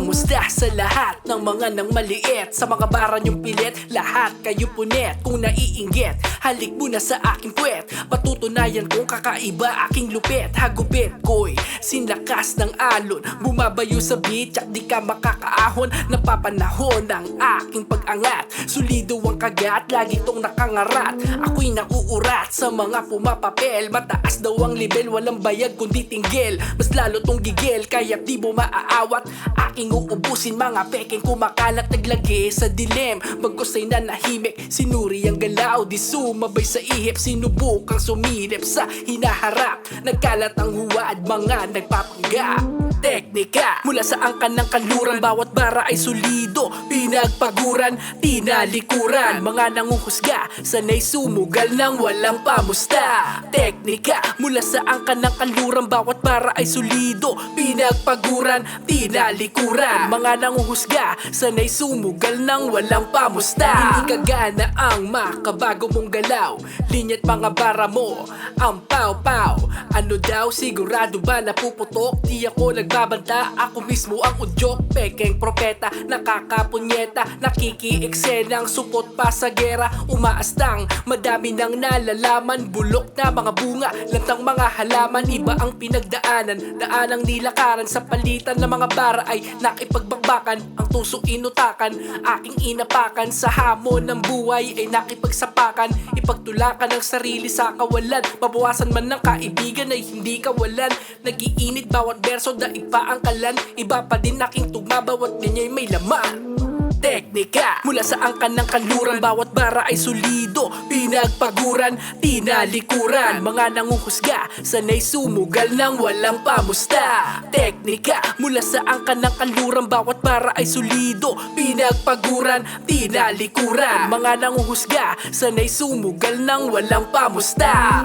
pamusta sa lahat ng mga nang maliit. Sa mga bara niyong pilit, lahat kayo punet. Kung naiinggit, halik muna sa aking puwet. Patutunayan kong kakaiba aking lupit. Hagupit ko'y sinlakas ng alon, bumabayo sa beat at di ka makakaahon. Napapanahon ng aking pag-angat, solido ang kagat, lagi tong nakangarat. Ako'y nauurat sa mga pumapapel. Mataas daw ang level, walang bayag kundi tinggil. Mas lalo tong gigil, kaya di mo maaawat. Aking uubusin mga peking kumakalat, naglagi sa dilim. Bagos ay nanahimik, sinuri ang galaw, di sumabay sa ihip. Sinubukang sumilip sa hinaharap, nagkalat ang huwad, mga nagpapanggap. Teknika mula sa angkan ng kanluran, bawat bara ay solido, pinagpaguran, tinalikuran. Mga nanguhusga, sanay sumugal ng walang pamusta. Teknika mula sa angkan ng kanluran, bawat bara ay solido, pinagpaguran, tinalikuran. Mga nanguhusga, sanay sumugal ng walang pamusta. Hindi kagana ang makabago mong galaw, linya't mga bara mo ang paw-paw. Ano daw, sigurado ba napuputok? Di ako nagbabanta, ako mismo ang udyok. Pekeng propeta, nakakapunyeta, nakiki-eksenang supot pa sa gera. Umaastang, madami nang nalalaman, bulok na mga bunga, lantang mga halaman. Iba ang pinagdaanan, daanang nilakaran. Sa palitan ng mga bara ay nakipagbakbakan, ang tuso inutakan, aking inapakan. Sa hamon ng buhay ay nakipagsapakan, ipagtulakan ang sarili sa kawalan. Mabawasan man ng kaibigan ay hindi kawalan. Nagiinit bawat berso, daig pa ang kalan. Iba pa din aking tugma, bawat linya'y may laman. Teknika mula sa angkan ng kanluran, bawat bara ay solido, pinagpaguran, tinalikuran. Mga nanguhusga, sanay sumugal ng walang pamusta. Teknika mula sa angkan ng kanluran, bawat bara ay solido, pinagpaguran, tinalikuran. Mga nanguhusga, sanay sumugal ng walang pamusta.